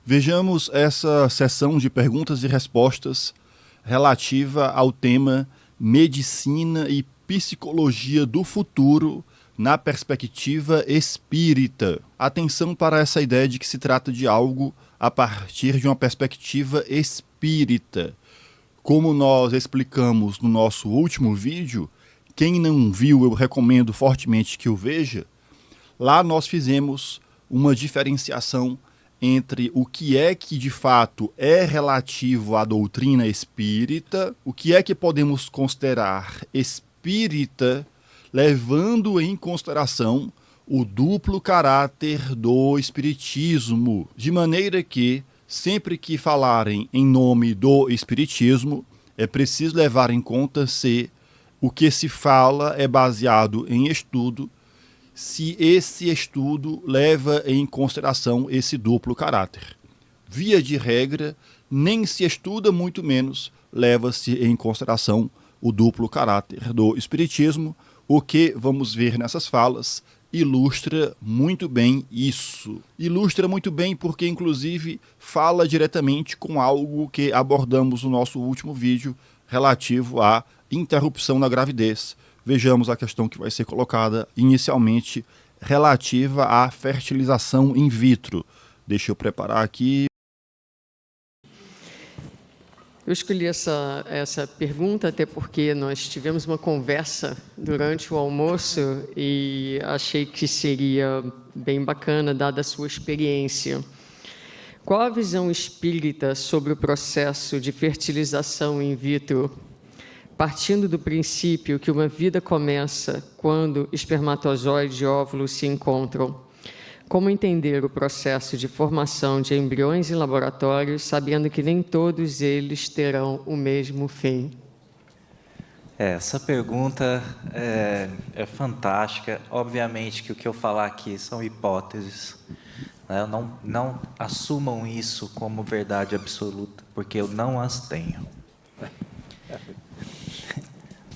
Vejamos essa sessão de perguntas e respostas relativa ao tema Medicina e Psicologia do Futuro na perspectiva espírita. Atenção para essa ideia de que se trata de algo a partir de uma perspectiva espírita. Como nós explicamos no nosso último vídeo, quem não viu, eu recomendo fortemente que o veja. Lá nós fizemos uma diferenciação entre o que é que de fato é relativo à doutrina espírita, o que é que podemos considerar espírita, levando em consideração o duplo caráter do espiritismo, de maneira que, sempre que falarem em nome do espiritismo, é preciso levar em conta se o que se fala é baseado em estudo, se esse estudo leva em consideração esse duplo caráter. Via de regra, nem se estuda, muito menos leva-se em consideração o duplo caráter do espiritismo, o que vamos ver nessas falas ilustra muito bem isso. Ilustra muito bem porque, inclusive, fala diretamente com algo que abordamos no nosso último vídeo relativo à interrupção na gravidez. Vejamos a questão que vai ser colocada inicialmente relativa à fertilização in vitro. Deixa eu preparar aqui. Eu escolhi essa pergunta até porque nós tivemos uma conversa durante o almoço e achei que seria bem bacana, dada a sua experiência. Qual a visão espírita sobre o processo de fertilização in vitro, partindo do princípio que uma vida começa quando espermatozoide e óvulo se encontram? Como entender o processo de formação de embriões em laboratório, sabendo que nem todos eles terão o mesmo fim? Essa pergunta é fantástica. Obviamente que o que eu falar aqui são hipóteses, né? Não assumam isso como verdade absoluta, porque eu não as tenho.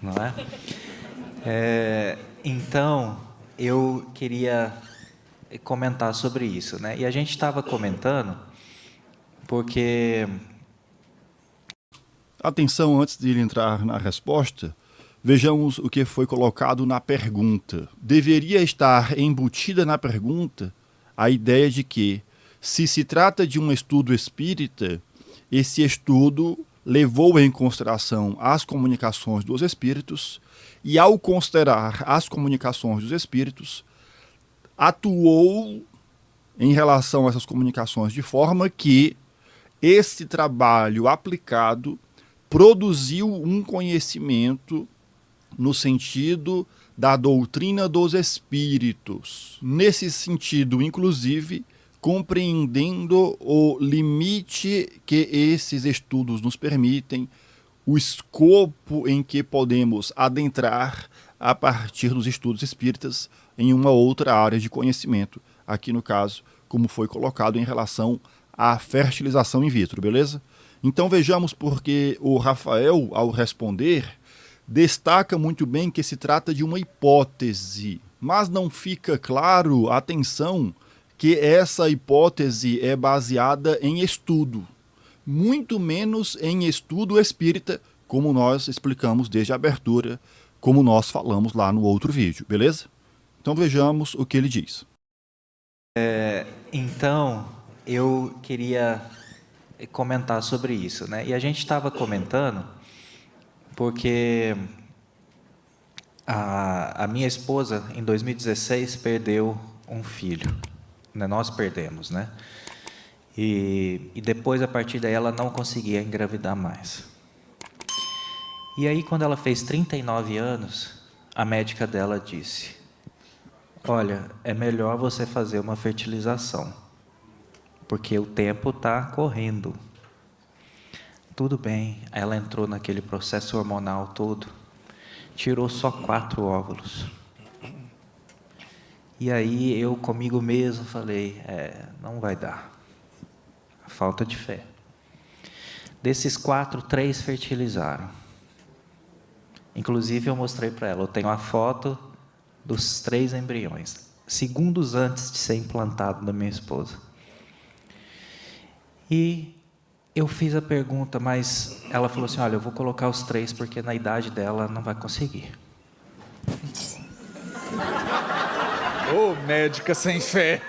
Não é? Então, eu queria comentar sobre isso, né? E a gente estava comentando porque... Atenção, antes de ele entrar na resposta, vejamos o que foi colocado na pergunta. Deveria estar embutida na pergunta a ideia de que, se se trata de um estudo espírita, esse estudo levou em consideração as comunicações dos espíritos e, ao considerar as comunicações dos espíritos, atuou em relação a essas comunicações de forma que esse trabalho aplicado produziu um conhecimento no sentido da doutrina dos espíritos. Nesse sentido, inclusive, compreendendo o limite que esses estudos nos permitem, o escopo em que podemos adentrar a partir dos estudos espíritas em uma outra área de conhecimento, aqui no caso, como foi colocado em relação à fertilização in vitro, beleza? Então vejamos porque o Rafael, ao responder, destaca muito bem que se trata de uma hipótese, mas não fica claro, atenção, que essa hipótese é baseada em estudo, muito menos em estudo espírita, como nós explicamos desde a abertura, como nós falamos lá no outro vídeo, beleza? Então vejamos o que ele diz. Então, eu queria comentar sobre isso, né? E a gente estava comentando porque a minha esposa, em 2016, perdeu um filho. Nós perdemos, né? E depois, a partir daí, ela não conseguia engravidar mais. E aí, quando ela fez 39 anos, a médica dela disse: olha, é melhor você fazer uma fertilização, porque o tempo está correndo. Tudo bem, ela entrou naquele processo hormonal todo, tirou só 4 óvulos. E aí eu comigo mesmo falei, não vai dar, falta de fé. Desses 4, 3 fertilizaram. Inclusive eu mostrei para ela, eu tenho a foto dos 3 embriões, segundos antes de ser implantado da minha esposa. E eu fiz a pergunta, mas ela falou assim, olha, eu vou colocar os 3 porque na idade dela não vai conseguir. Ô, médica sem fé.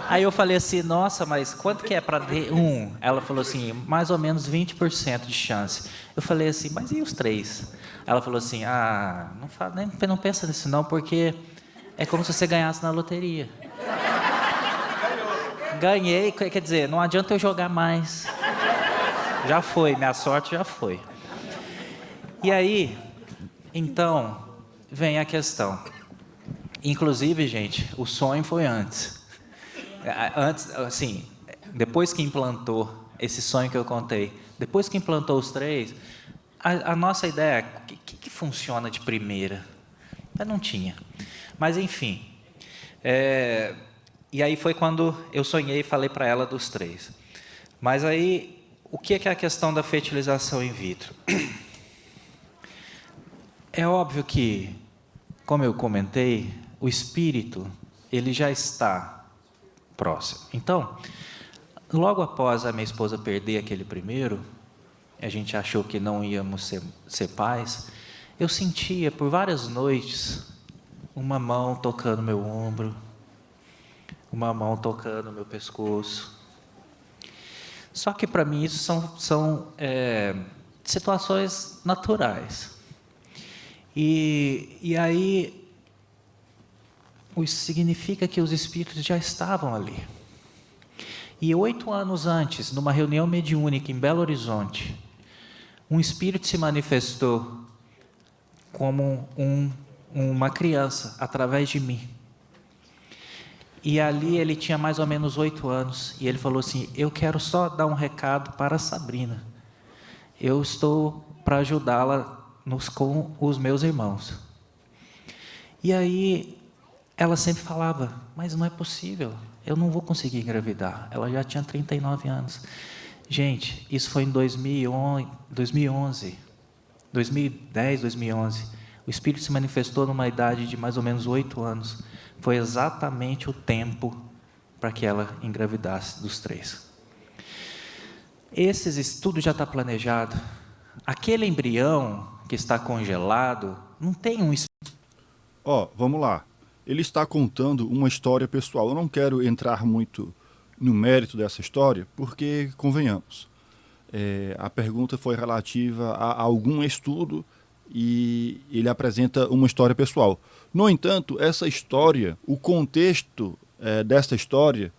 Aí eu falei assim, nossa, mas quanto que é para ter 1? Ela falou assim, mais ou menos 20% de chance. Eu falei assim, mas e os 3? Ela falou assim, não pensa nisso não, porque é como se você ganhasse na loteria. Ganhei, quer dizer, não adianta eu jogar mais. Já foi, minha sorte já foi. E aí, então, vem a questão. Inclusive, gente, o sonho foi antes. Antes, assim, depois que implantou esse sonho que eu contei, depois que implantou os 3, a nossa ideia é, o que funciona de primeira? Eu não tinha. Mas, enfim. E aí foi quando eu sonhei e falei para ela dos 3. Mas aí, o que é a questão da fertilização in vitro? É óbvio que, como eu comentei, o espírito, ele já está próximo. Então, logo após a minha esposa perder aquele primeiro, a gente achou que não íamos ser pais, eu sentia por várias noites uma mão tocando meu ombro, uma mão tocando meu pescoço. Só que para mim isso são situações naturais. E aí isso significa que os espíritos já estavam ali. E 8 anos antes, numa reunião mediúnica em Belo Horizonte, um espírito se manifestou como uma criança, através de mim. E ali ele tinha mais ou menos 8 anos, e ele falou assim, eu quero só dar um recado para a Sabrina. Eu estou para ajudá-la com os meus irmãos. E aí ela sempre falava, mas não é possível, eu não vou conseguir engravidar. Ela já tinha 39 anos. Gente, isso foi em 2011, 2010, 2011. O espírito se manifestou numa idade de mais ou menos 8 anos. Foi exatamente o tempo para que ela engravidasse dos 3. Esse estudo já está planejado. Aquele embrião que está congelado não tem um espírito. Vamos lá. Ele está contando uma história pessoal. Eu não quero entrar muito no mérito dessa história, porque, convenhamos, a pergunta foi relativa a algum estudo e ele apresenta uma história pessoal. No entanto, essa história, o contexto dessa história,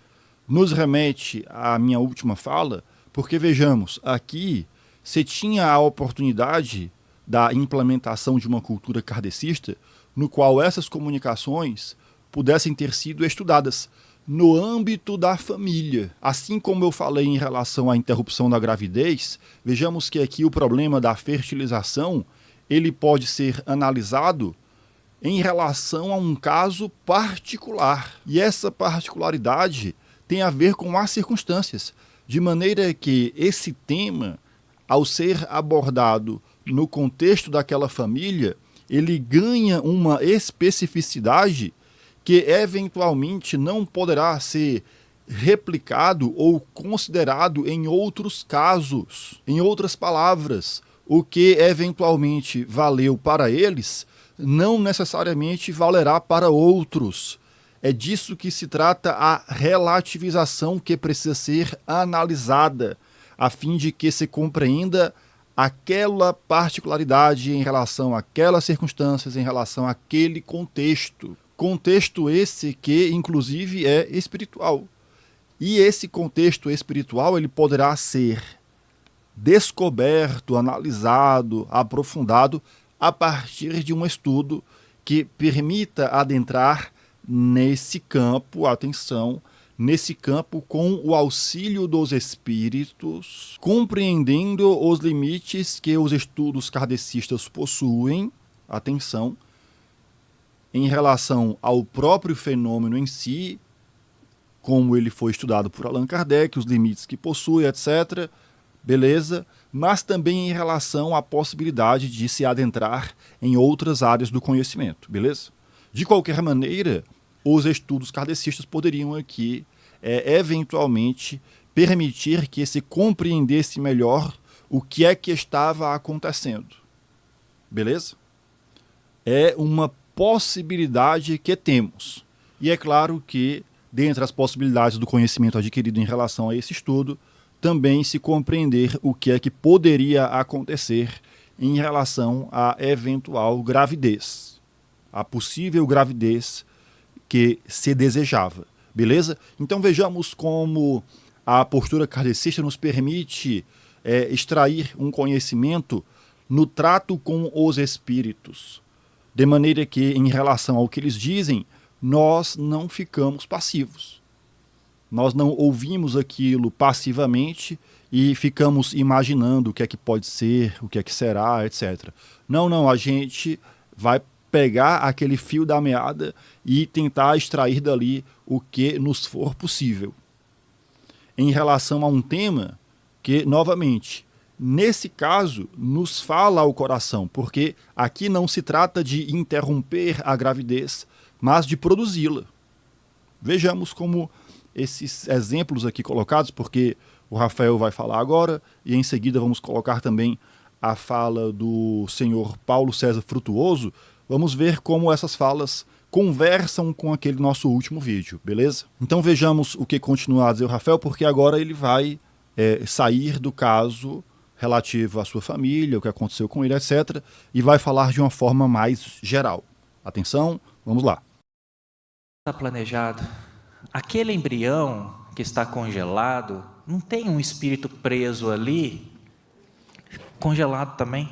nos remete à minha última fala, porque, vejamos, aqui você tinha a oportunidade da implementação de uma cultura kardecista, no qual essas comunicações pudessem ter sido estudadas no âmbito da família. Assim como eu falei em relação à interrupção da gravidez, vejamos que aqui o problema da fertilização, ele pode ser analisado em relação a um caso particular. E essa particularidade tem a ver com as circunstâncias, de maneira que esse tema, ao ser abordado no contexto daquela família, ele ganha uma especificidade que eventualmente não poderá ser replicado ou considerado em outros casos. Em outras palavras, o que eventualmente valeu para eles, não necessariamente valerá para outros. É disso que se trata a relativização que precisa ser analisada, a fim de que se compreenda aquela particularidade em relação àquelas circunstâncias, em relação àquele contexto. Contexto esse que, inclusive, é espiritual. E esse contexto espiritual ele poderá ser descoberto, analisado, aprofundado a partir de um estudo que permita adentrar nesse campo, atenção, nesse campo com o auxílio dos espíritos, compreendendo os limites que os estudos kardecistas possuem, atenção, em relação ao próprio fenômeno em si, como ele foi estudado por Allan Kardec, os limites que possui, etc., beleza, mas também em relação à possibilidade de se adentrar em outras áreas do conhecimento, beleza? De qualquer maneira, os estudos kardecistas poderiam aqui é eventualmente permitir que se compreendesse melhor o que é que estava acontecendo. Beleza? É uma possibilidade que temos. E é claro que, dentre as possibilidades do conhecimento adquirido em relação a esse estudo, também se compreender o que é que poderia acontecer em relação à eventual gravidez, a possível gravidez que se desejava. Beleza? Então vejamos como a postura kardecista nos permite extrair um conhecimento no trato com os espíritos, de maneira que, em relação ao que eles dizem, nós não ficamos passivos. Nós não ouvimos aquilo passivamente e ficamos imaginando o que é que pode ser, o que é que será, etc. Não, a gente vai pegar aquele fio da meada e tentar extrair dali o que nos for possível. Em relação a um tema que, novamente, nesse caso, nos fala ao coração, porque aqui não se trata de interromper a gravidez, mas de produzi-la. Vejamos como esses exemplos aqui colocados, porque o Rafael vai falar agora, e em seguida vamos colocar também a fala do senhor Paulo César Frutuoso, vamos ver como essas falas conversam com aquele nosso último vídeo, beleza? Então vejamos o que continua a dizer o Rafael, porque agora ele vai sair do caso relativo à sua família, o que aconteceu com ele, etc., e vai falar de uma forma mais geral. Atenção, vamos lá. Está planejado. Aquele embrião que está congelado, não tem um espírito preso ali, congelado também?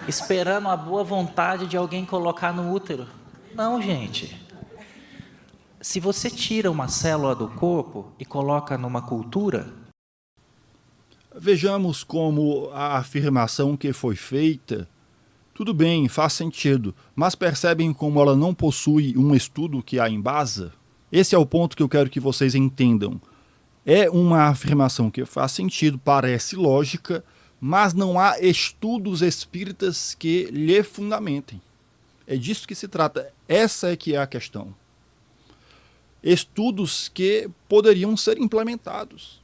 Esperando a boa vontade de alguém colocar no útero. Não, gente. Se você tira uma célula do corpo e coloca numa cultura... Vejamos como a afirmação que foi feita, tudo bem, faz sentido, mas percebem como ela não possui um estudo que a embasa? Esse é o ponto que eu quero que vocês entendam. É uma afirmação que faz sentido, parece lógica, mas não há estudos espíritas que lhe fundamentem. É disso que se trata. Essa é que é a questão. Estudos que poderiam ser implementados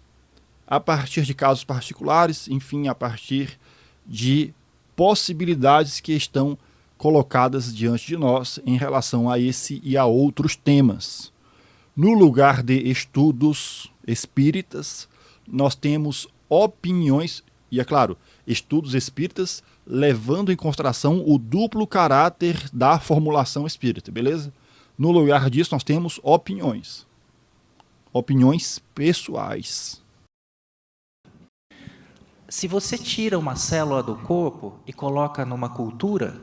a partir de casos particulares, enfim, a partir de possibilidades que estão colocadas diante de nós em relação a esse e a outros temas. No lugar de estudos espíritas, nós temos opiniões, e é claro, estudos espíritas levando em consideração o duplo caráter da formulação espírita, beleza? No lugar disso, nós temos opiniões. Opiniões pessoais. Se você tira uma célula do corpo e coloca numa cultura,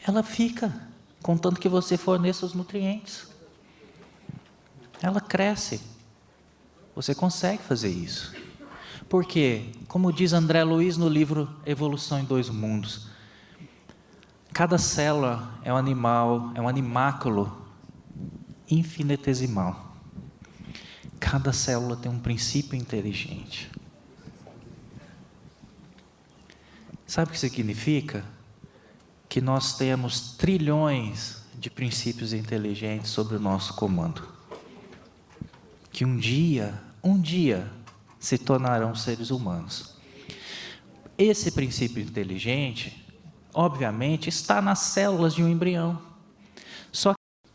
ela fica, contanto que você forneça os nutrientes. Ela cresce. Você consegue fazer isso. Porque, como diz André Luiz no livro Evolução em Dois Mundos, cada célula é um animal, é um animáculo infinitesimal. Cada célula tem um princípio inteligente. Sabe o que significa? Que nós temos trilhões de princípios inteligentes sob o nosso comando. Que um dia se tornarão seres humanos. Esse princípio inteligente, obviamente, está nas células de um embrião. Só que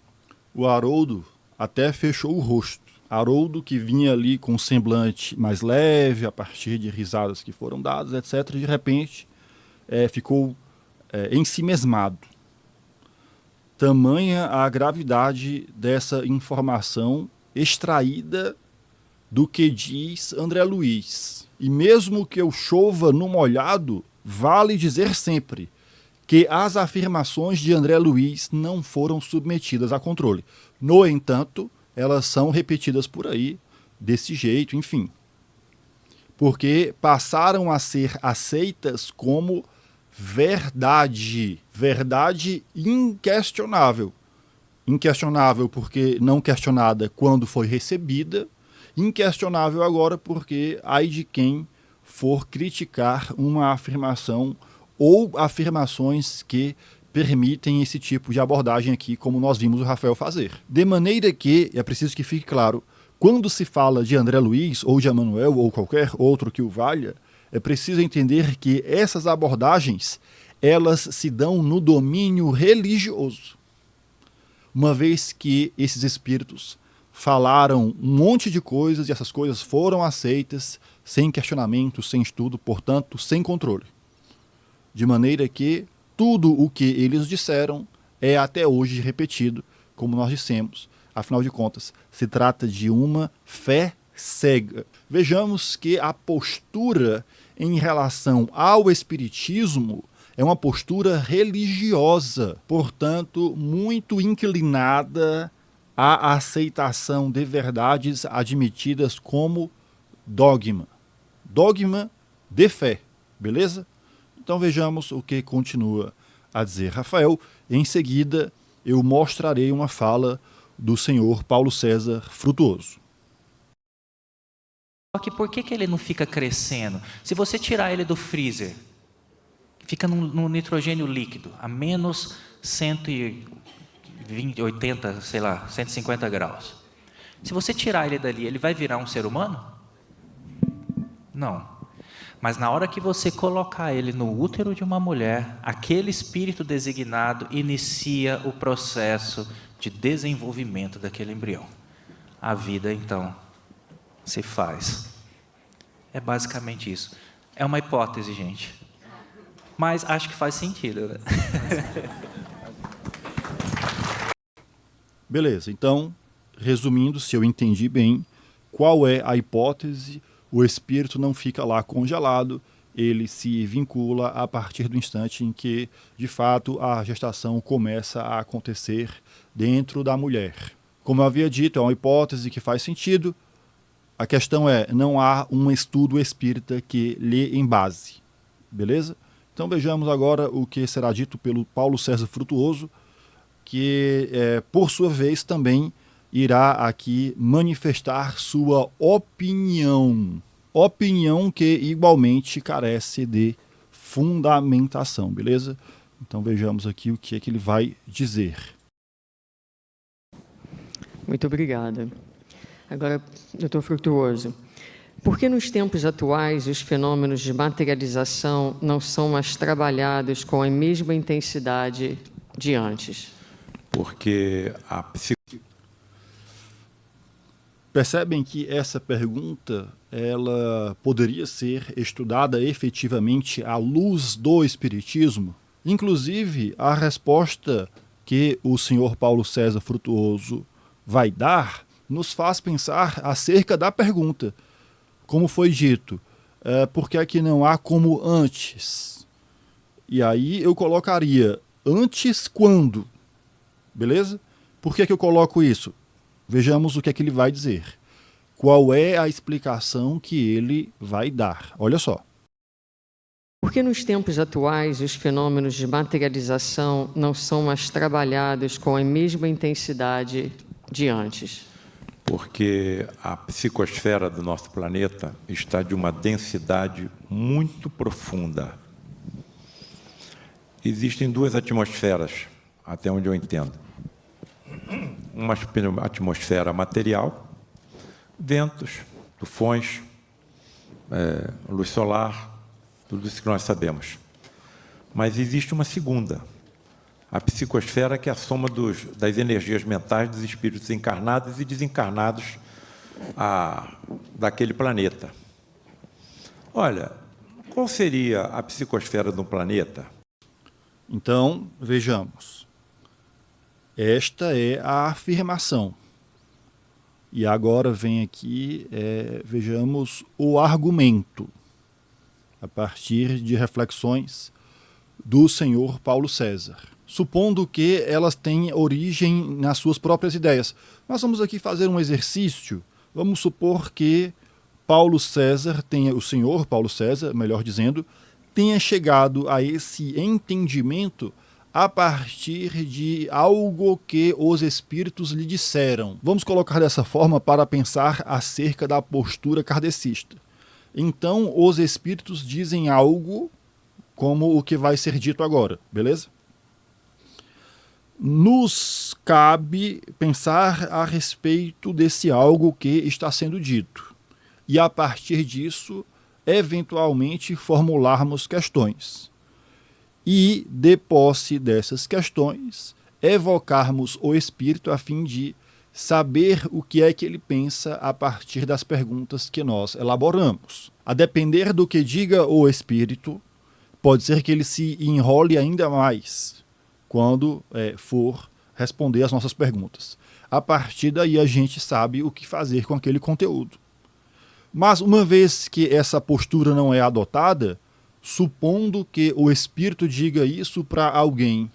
o Haroldo até fechou o rosto. Haroldo, que vinha ali com um semblante mais leve, a partir de risadas que foram dadas, etc., de repente ficou ensimesmado. Tamanha a gravidade dessa informação extraída do que diz André Luiz. E mesmo que eu chova no molhado, vale dizer sempre que as afirmações de André Luiz não foram submetidas a controle. No entanto, elas são repetidas por aí, desse jeito, enfim. Porque passaram a ser aceitas como verdade. Verdade inquestionável. Inquestionável porque não questionada quando foi recebida. Inquestionável agora porque ai de quem for criticar uma afirmação ou afirmações que permitem esse tipo de abordagem aqui, como nós vimos o Rafael fazer. De maneira que, é preciso que fique claro, quando se fala de André Luiz, ou de Emmanuel, ou qualquer outro que o valha, é preciso entender que essas abordagens, elas se dão no domínio religioso. Uma vez que esses espíritos falaram um monte de coisas e essas coisas foram aceitas sem questionamento, sem estudo, portanto, sem controle. De maneira que tudo o que eles disseram é até hoje repetido, como nós dissemos. Afinal de contas, se trata de uma fé cega. Vejamos que a postura em relação ao espiritismo é uma postura religiosa, portanto, muito inclinada à aceitação de verdades admitidas como dogma. Dogma de fé, beleza? Então vejamos o que continua a dizer Rafael. Em seguida, eu mostrarei uma fala do senhor Paulo César Frutuoso. Só que por que ele não fica crescendo? Se você tirar ele do freezer, fica no nitrogênio líquido, a menos 120, 80, sei lá, 150 graus. Se você tirar ele dali, ele vai virar um ser humano? Não. Mas na hora que você colocar ele no útero de uma mulher, aquele espírito designado inicia o processo de desenvolvimento daquele embrião. A vida, então, se faz. É basicamente isso. É uma hipótese, gente. Mas acho que faz sentido, né? Beleza, então, resumindo, se eu entendi bem, qual é a hipótese? O espírito não fica lá congelado, ele se vincula a partir do instante em que, de fato, a gestação começa a acontecer dentro da mulher. Como eu havia dito, é uma hipótese que faz sentido. A questão é, não há um estudo espírita que lhe embase. Beleza? Então vejamos agora o que será dito pelo Paulo César Frutuoso, que, por sua vez, também irá aqui manifestar sua opinião. Opinião que igualmente carece de fundamentação, beleza? Então vejamos aqui o que é que ele vai dizer. Muito obrigada. Agora, doutor Frutuoso, por que nos tempos atuais os fenômenos de materialização não são mais trabalhados com a mesma intensidade de antes? Porque a Percebem que essa pergunta ela poderia ser estudada efetivamente à luz do Espiritismo? Inclusive, a resposta que o senhor Paulo César Frutuoso vai dar nos faz pensar acerca da pergunta. Como foi dito, por que é que não há como antes? E aí eu colocaria, antes quando? Beleza? Por que é que eu coloco isso? Vejamos o que é que ele vai dizer. Qual é a explicação que ele vai dar? Olha só. Por que nos tempos atuais os fenômenos de materialização não são mais trabalhados com a mesma intensidade de antes? Porque a psicosfera do nosso planeta está de uma densidade muito profunda. Existem duas atmosferas, até onde eu entendo. Uma atmosfera material, ventos, tufões, luz solar, tudo isso que nós sabemos. Mas existe uma segunda, a psicosfera, que é a soma das energias mentais dos espíritos encarnados e desencarnados daquele planeta. Olha, qual seria a psicosfera de um planeta? Então, vejamos. Esta é a afirmação. E agora vem aqui, vejamos o argumento, a partir de reflexões do senhor Paulo César. Supondo que elas têm origem nas suas próprias ideias. Nós vamos aqui fazer um exercício. Vamos supor que Paulo César o senhor Paulo César, melhor dizendo, tenha chegado a esse entendimento a partir de algo que os espíritos lhe disseram. Vamos colocar dessa forma para pensar acerca da postura kardecista. Então, os espíritos dizem algo como o que vai ser dito agora, beleza? nos cabe pensar a respeito desse algo que está sendo dito e, a partir disso, eventualmente formularmos questões. E, de posse dessas questões, evocarmos o Espírito a fim de saber o que é que ele pensa a partir das perguntas que nós elaboramos. A depender do que diga o Espírito, pode ser que ele se enrole ainda mais quando for responder as nossas perguntas. A partir daí a gente sabe o que fazer com aquele conteúdo. Mas uma vez que essa postura não é adotada, supondo que o Espírito diga isso para alguém,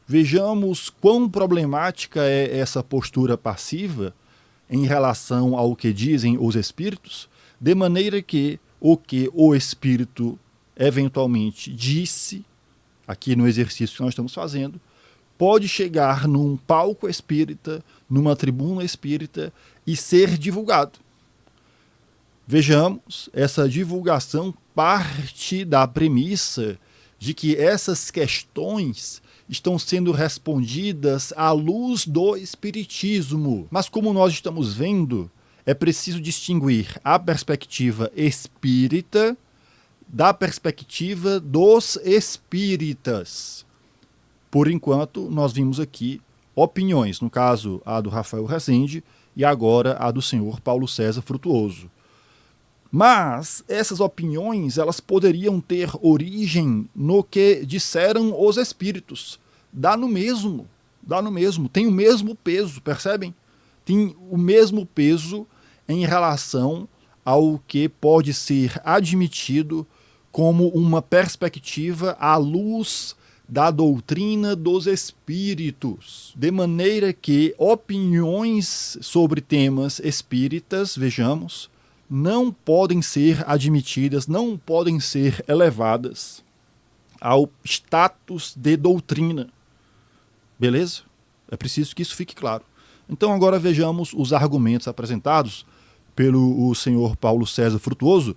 vejamos quão problemática é essa postura passiva em relação ao que dizem os Espíritos, de maneira que o Espírito eventualmente disse, aqui no exercício que nós estamos fazendo, pode chegar num palco espírita, numa tribuna espírita e ser divulgado. Vejamos, essa divulgação parte da premissa de que essas questões estão sendo respondidas à luz do Espiritismo. Mas como nós estamos vendo, é preciso distinguir a perspectiva espírita da perspectiva dos espíritas. Por enquanto, nós vimos aqui opiniões, no caso a do Rafael Rezende e agora a do senhor Paulo César Frutuoso. Mas essas opiniões, elas poderiam ter origem no que disseram os espíritos. Dá no mesmo, tem o mesmo peso, percebem? Tem o mesmo peso em relação ao que pode ser admitido como uma perspectiva à luz da doutrina dos espíritos. De maneira que opiniões sobre temas espíritas, vejamos, não podem ser admitidas, não podem ser elevadas ao status de doutrina. Beleza? É preciso que isso fique claro. Então agora vejamos os argumentos apresentados pelo senhor Paulo César Frutuoso.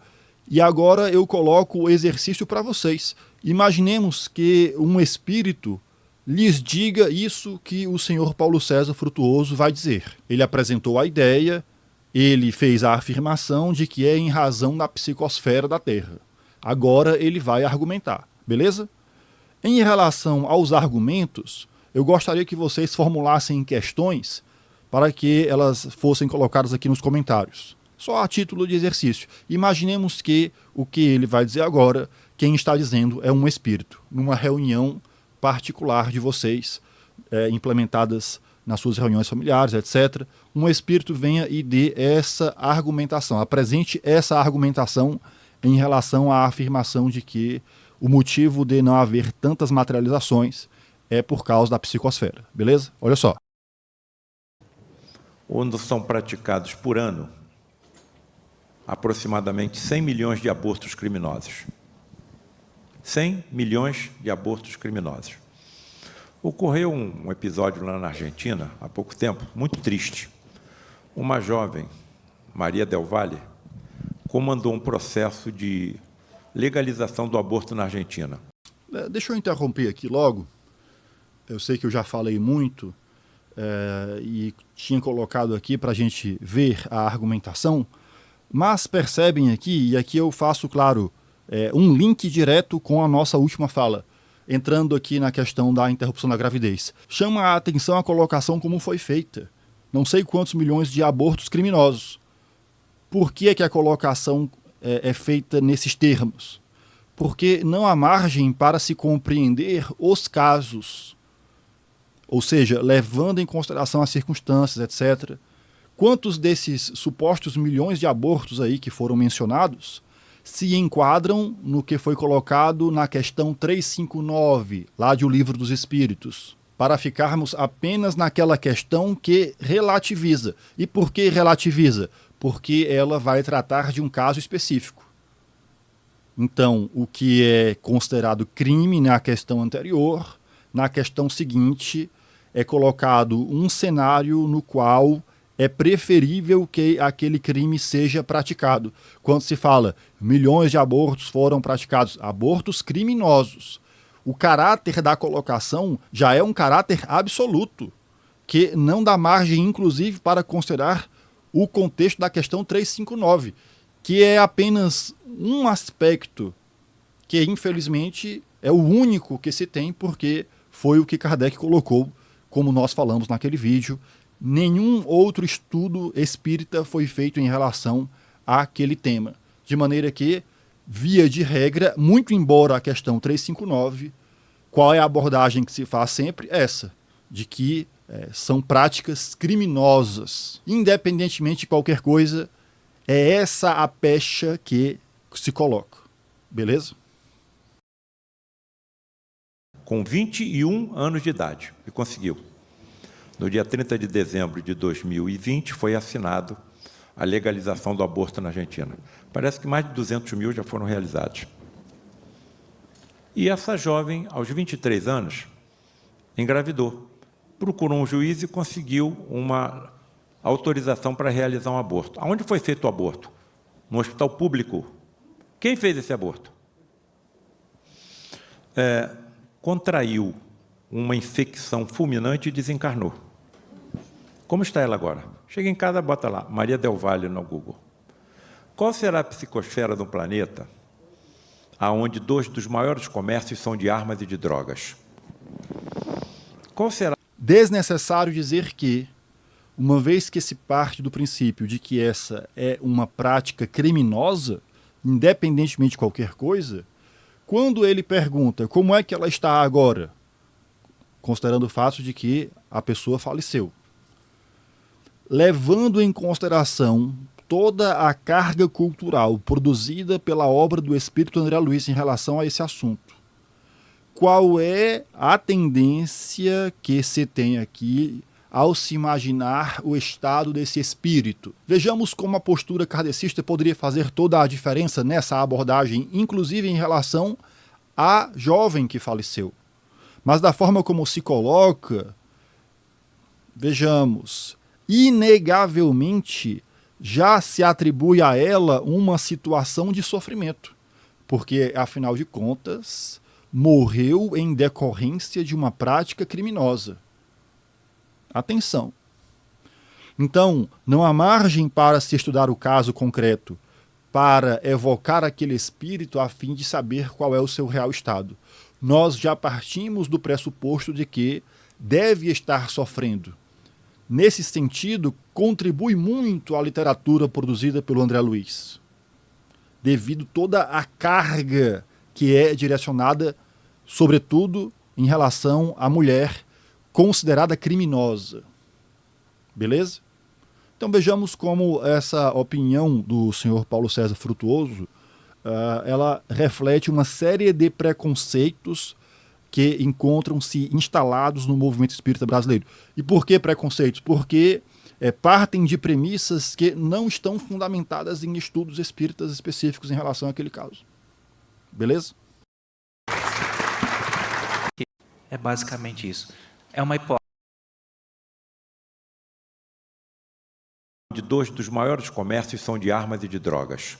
E agora eu coloco o exercício para vocês. Imaginemos que um espírito lhes diga isso que o senhor Paulo César Frutuoso vai dizer. Ele apresentou a ideia, ele fez a afirmação de que é em razão da psicosfera da Terra. Agora ele vai argumentar, beleza? Em relação aos argumentos, eu gostaria que vocês formulassem questões para que elas fossem colocadas aqui nos comentários. Só a título de exercício. Imaginemos que o que ele vai dizer agora, quem está dizendo é um espírito, numa reunião particular de vocês, implementadas nas suas reuniões familiares, etc. Um espírito venha e dê essa argumentação, apresente essa argumentação em relação à afirmação de que o motivo de não haver tantas materializações é por causa da psicosfera. Beleza? Olha só. Onde são praticados por ano aproximadamente 100 milhões de abortos criminosos. 100 milhões de abortos criminosos. Ocorreu um episódio lá na Argentina, há pouco tempo, muito triste. Uma jovem, Maria Del Valle, comandou um processo de legalização do aborto na Argentina. Deixa eu interromper aqui logo. Eu sei que eu já falei muito e tinha colocado aqui para a gente ver a argumentação, mas percebem aqui, e aqui eu faço, claro, um link direto com a nossa última fala, entrando aqui na questão da interrupção da gravidez. Chama a atenção a colocação como foi feita. Não sei quantos milhões de abortos criminosos. Por que é que a colocação é feita nesses termos? Porque não há margem para se compreender os casos. Ou seja, levando em consideração as circunstâncias, etc. Quantos desses supostos milhões de abortos aí que foram mencionados se enquadram no que foi colocado na questão 359, lá de O Livro dos Espíritos, para ficarmos apenas naquela questão que relativiza. E por que relativiza? Porque ela vai tratar de um caso específico. Então, o que é considerado crime na questão anterior, na questão seguinte, é colocado um cenário no qual é preferível que aquele crime seja praticado. Quando se fala milhões de abortos foram praticados, abortos criminosos, o caráter da colocação já é um caráter absoluto, que não dá margem, inclusive, para considerar o contexto da questão 359, que é apenas um aspecto que, infelizmente, é o único que se tem, porque foi o que Kardec colocou, como nós falamos naquele vídeo. Nenhum outro estudo espírita foi feito em relação àquele tema. De maneira que, via de regra, muito embora a questão 359, qual é a abordagem que se faz sempre? Essa, de que são práticas criminosas. Independentemente de qualquer coisa, é essa a pecha que se coloca. Beleza? Com 21 anos de idade, e conseguiu. No dia 30 de dezembro de 2020, foi assinado a legalização do aborto na Argentina. Parece que mais de 200 mil já foram realizados. E essa jovem, aos 23 anos, engravidou. Procurou um juiz e conseguiu uma autorização para realizar um aborto. Aonde foi feito o aborto? No hospital público. Quem fez esse aborto? Contraiu uma infecção fulminante e desencarnou. Como está ela agora? Chega em casa, bota lá, Maria Del Valle no Google. Qual será a psicosfera do planeta onde 2 dos maiores comércios são de armas e de drogas? Qual será? Desnecessário dizer que, uma vez que se parte do princípio de que essa é uma prática criminosa, independentemente de qualquer coisa, quando ele pergunta como é que ela está agora, considerando o fato de que a pessoa faleceu, levando em consideração toda a carga cultural produzida pela obra do Espírito André Luiz em relação a esse assunto, qual é a tendência que se tem aqui ao se imaginar o estado desse espírito? Vejamos como a postura kardecista poderia fazer toda a diferença nessa abordagem, inclusive em relação à jovem que faleceu. Mas da forma como se coloca, vejamos, inegavelmente já se atribui a ela uma situação de sofrimento, porque, afinal de contas, morreu em decorrência de uma prática criminosa. Atenção. Então, não há margem para se estudar o caso concreto, para evocar aquele espírito a fim de saber qual é o seu real estado. Nós já partimos do pressuposto de que deve estar sofrendo. Nesse sentido, contribui muito a literatura produzida pelo André Luiz, devido toda a carga que é direcionada, sobretudo, em relação à mulher considerada criminosa. Beleza? Então vejamos como essa opinião do senhor Paulo César Frutuoso, ela reflete uma série de preconceitos que encontram-se instalados no movimento espírita brasileiro. E por que preconceitos? Porque partem de premissas que não estão fundamentadas em estudos espíritas específicos em relação àquele caso. Beleza? É basicamente isso. É uma hipótese. De 2 dos maiores comércios são de armas e de drogas.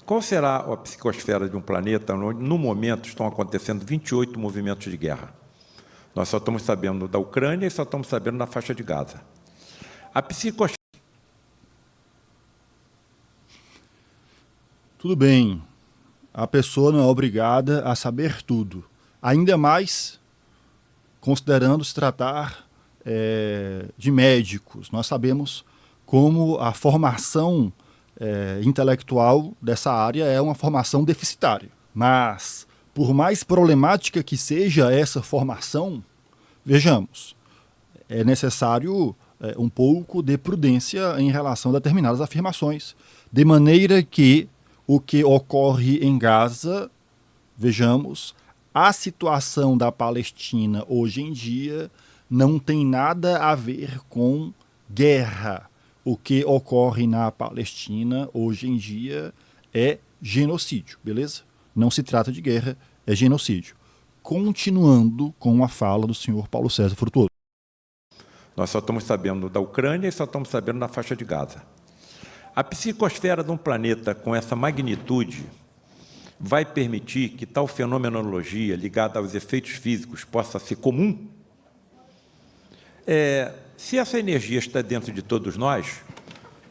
Qual será a psicosfera de um planeta onde, no momento, estão acontecendo 28 movimentos de guerra? Nós só estamos sabendo da Ucrânia e só estamos sabendo da faixa de Gaza. A psicosfera... Tudo bem. A pessoa não é obrigada a saber tudo. Ainda mais considerando se tratar de médicos. Nós sabemos como a formação intelectual dessa área é uma formação deficitária. Mas, por mais problemática que seja essa formação, vejamos, é necessário um pouco de prudência em relação a determinadas afirmações, de maneira que o que ocorre em Gaza, vejamos, a situação da Palestina hoje em dia não tem nada a ver com guerra. O que ocorre na Palestina hoje em dia é genocídio, beleza? Não se trata de guerra, é genocídio. Continuando com a fala do senhor Paulo César Frutuoso. Nós só estamos sabendo da Ucrânia e só estamos sabendo da faixa de Gaza. A psicosfera de um planeta com essa magnitude vai permitir que tal fenomenologia ligada aos efeitos físicos possa ser comum? Se essa energia está dentro de todos nós,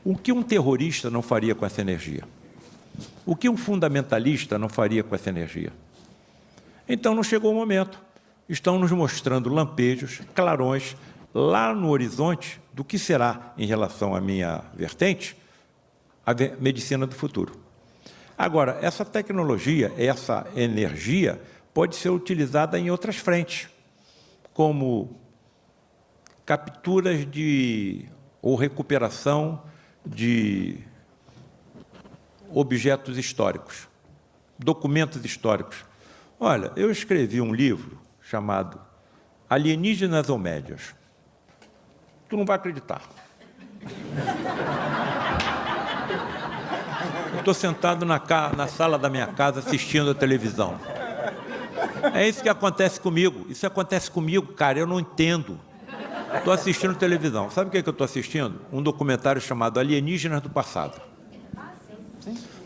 o que um terrorista não faria com essa energia? O que um fundamentalista não faria com essa energia? Então, não chegou o momento. Estão nos mostrando lampejos, clarões, lá no horizonte do que será, em relação à minha vertente, a medicina do futuro. Agora, essa tecnologia, essa energia, pode ser utilizada em outras frentes, como capturas ou recuperação de objetos históricos, documentos históricos. Olha, eu escrevi um livro chamado Alienígenas ou Médias. Tu não vai acreditar. Estou sentado na sala da minha casa assistindo a televisão. É isso que acontece comigo. Isso acontece comigo, cara, eu não entendo. Estou assistindo televisão. Sabe o que eu estou assistindo? Um documentário chamado Alienígenas do Passado.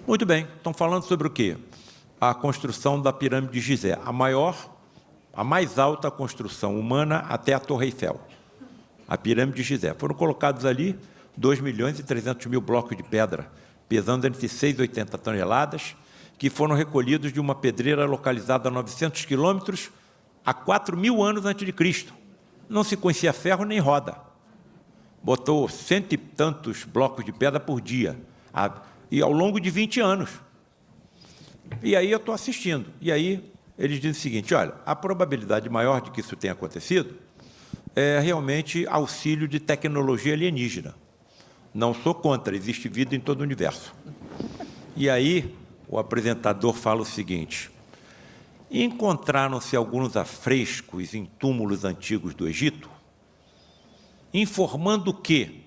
Muito bem, estão falando sobre o quê? A construção da pirâmide de Gizé, a mais alta construção humana até a Torre Eiffel. A pirâmide de Gizé. Foram colocados ali 2.300.000 blocos de pedra, pesando entre 6 e 80 toneladas, que foram recolhidos de uma pedreira localizada a 900 quilômetros há 4.000 anos antes de Cristo. Não se conhecia ferro nem roda. Botou 100 e tantos blocos de pedra por dia, e ao longo de 20 anos. E aí eu estou assistindo. E aí eles dizem o seguinte, olha, a probabilidade maior de que isso tenha acontecido é realmente auxílio de tecnologia alienígena. Não sou contra, existe vida em todo o universo. E aí o apresentador fala o seguinte, encontraram-se alguns afrescos em túmulos antigos do Egito, informando que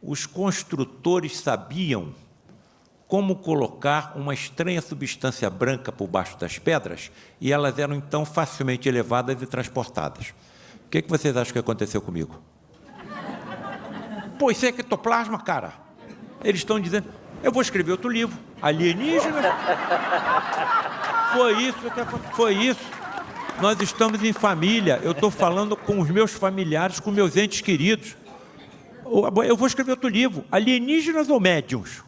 os construtores sabiam como colocar uma estranha substância branca por baixo das pedras e elas eram, então, facilmente elevadas e transportadas. O que vocês acham que aconteceu comigo? Pô, isso é ectoplasma, cara. Eles estão dizendo, eu vou escrever outro livro, Alienígenas. Foi isso. Nós estamos em família, eu estou falando com os meus familiares, com meus entes queridos. Eu vou escrever outro livro, Alienígenas ou Médiuns?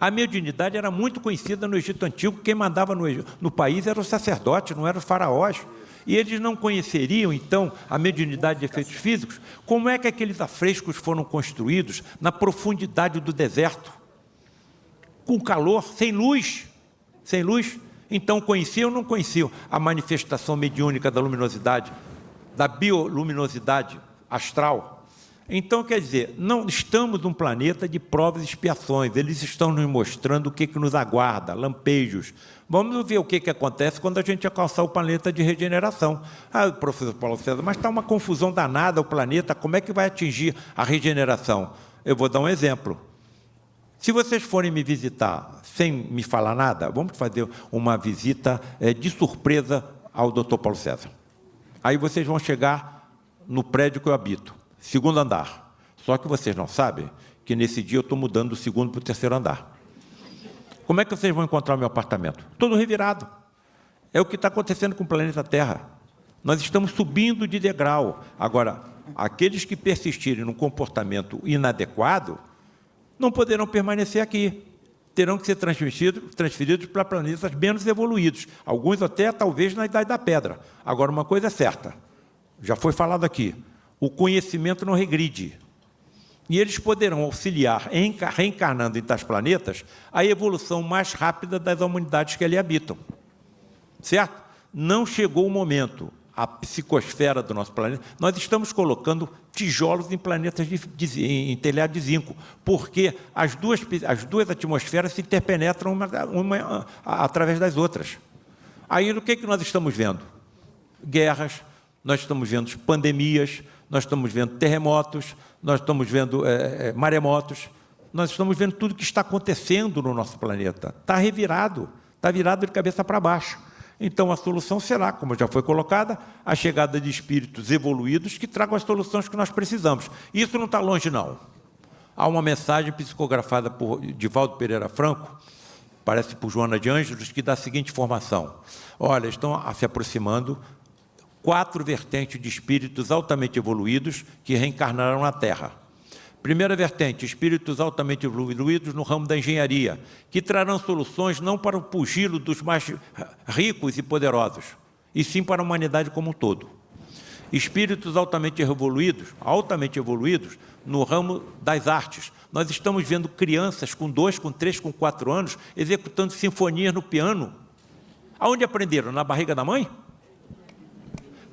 A mediunidade era muito conhecida no Egito Antigo, quem mandava no país era o sacerdote, não eram os faraós. E eles não conheceriam, então, a mediunidade de efeitos físicos. Como é que aqueles afrescos foram construídos na profundidade do deserto? Com calor, sem luz. Sem luz. Então, conheciam ou não conheciam a manifestação mediúnica da luminosidade, da bioluminosidade astral? Então, quer dizer, não estamos num planeta de provas e expiações, eles estão nos mostrando o que nos aguarda, lampejos. Vamos ver o que acontece quando a gente alcançar o planeta de regeneração. Ah, professor Paulo César, mas está uma confusão danada o planeta, como é que vai atingir a regeneração? Eu vou dar um exemplo. Se vocês forem me visitar sem me falar nada, vamos fazer uma visita de surpresa ao Dr. Paulo César. Aí vocês vão chegar no prédio que eu habito, segundo andar. Só que vocês não sabem que nesse dia eu estou mudando do segundo para o terceiro andar. Como é que vocês vão encontrar o meu apartamento? Todo revirado. É o que está acontecendo com o planeta Terra. Nós estamos subindo de degrau. Agora, aqueles que persistirem num comportamento inadequado não poderão permanecer aqui. Terão que ser transferidos para planetas menos evoluídos. Alguns até, talvez, na Idade da Pedra. Agora, uma coisa é certa. Já foi falado aqui. O conhecimento não regride. E eles poderão auxiliar, reencarnando em tais planetas, a evolução mais rápida das humanidades que ali habitam. Certo? Não chegou o momento, a psicosfera do nosso planeta, nós estamos colocando tijolos em planetas em telhado de zinco, porque as duas atmosferas se interpenetram uma através das outras. Aí, o que nós estamos vendo? Guerras, nós estamos vendo pandemias, nós estamos vendo terremotos, nós estamos vendo maremotos, nós estamos vendo tudo que está acontecendo no nosso planeta. Está revirado, está virado de cabeça para baixo. Então, a solução será, como já foi colocada, a chegada de espíritos evoluídos que tragam as soluções que nós precisamos. Isso não está longe, não. Há uma mensagem psicografada por Divaldo Pereira Franco, parece por Joana de Ângelos, que dá a seguinte informação. Olha, estão se aproximando 4 vertentes de espíritos altamente evoluídos que reencarnarão na Terra. Primeira vertente, espíritos altamente evoluídos no ramo da engenharia, que trarão soluções não para o pugilo dos mais ricos e poderosos, e sim para a humanidade como um todo. Espíritos altamente evoluídos no ramo das artes. Nós estamos vendo crianças com 2, com 3, com 4 anos executando sinfonias no piano. Aonde aprenderam? Na barriga da mãe?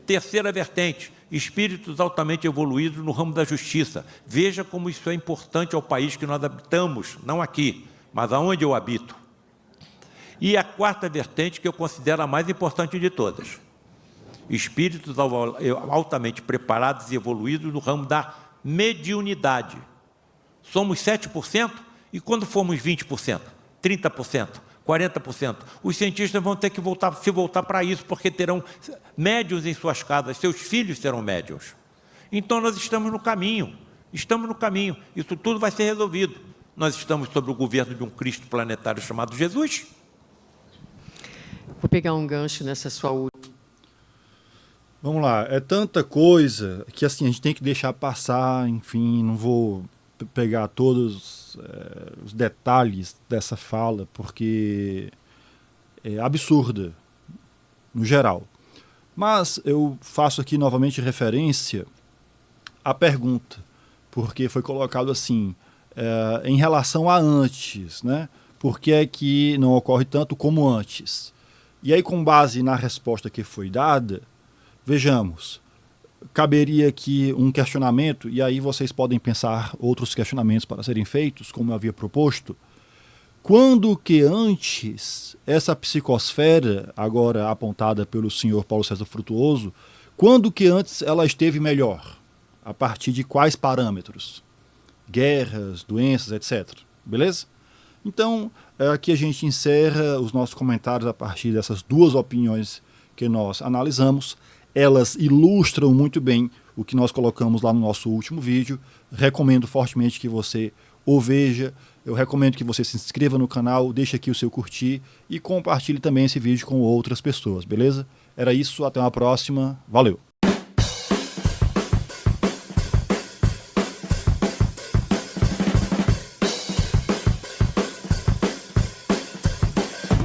Terceira vertente, espíritos altamente evoluídos no ramo da justiça. Veja como isso é importante ao país que nós habitamos, não aqui, mas aonde eu habito. E a quarta vertente, que eu considero a mais importante de todas. Espíritos altamente preparados e evoluídos no ramo da mediunidade. Somos 7%, e quando formos 20%, 30%, 40%, os cientistas vão ter que se voltar para isso, porque terão médiuns em suas casas, seus filhos serão médiuns. Então, nós estamos no caminho, isso tudo vai ser resolvido. Nós estamos sob o governo de um Cristo planetário chamado Jesus. Vou pegar um gancho nessa sua última. Vamos lá, é tanta coisa que assim a gente tem que deixar passar, enfim, não vou pegar todos os detalhes dessa fala, porque é absurda, no geral. Mas eu faço aqui novamente referência à pergunta, porque foi colocado assim, em relação a antes, né? Por que é que não ocorre tanto como antes? E aí, com base na resposta que foi dada, vejamos, caberia aqui um questionamento, e aí vocês podem pensar outros questionamentos para serem feitos, como eu havia proposto. Quando que antes essa psicosfera, agora apontada pelo senhor Paulo César Frutuoso, quando que antes ela esteve melhor? A partir de quais parâmetros? Guerras, doenças, etc. Beleza? Então, aqui a gente encerra os nossos comentários a partir dessas 2 opiniões que nós analisamos. Elas ilustram muito bem o que nós colocamos lá no nosso último vídeo. Recomendo fortemente que você o veja. Eu recomendo que você se inscreva no canal, deixe aqui o seu curtir e compartilhe também esse vídeo com outras pessoas, beleza? Era isso, até uma próxima. Valeu!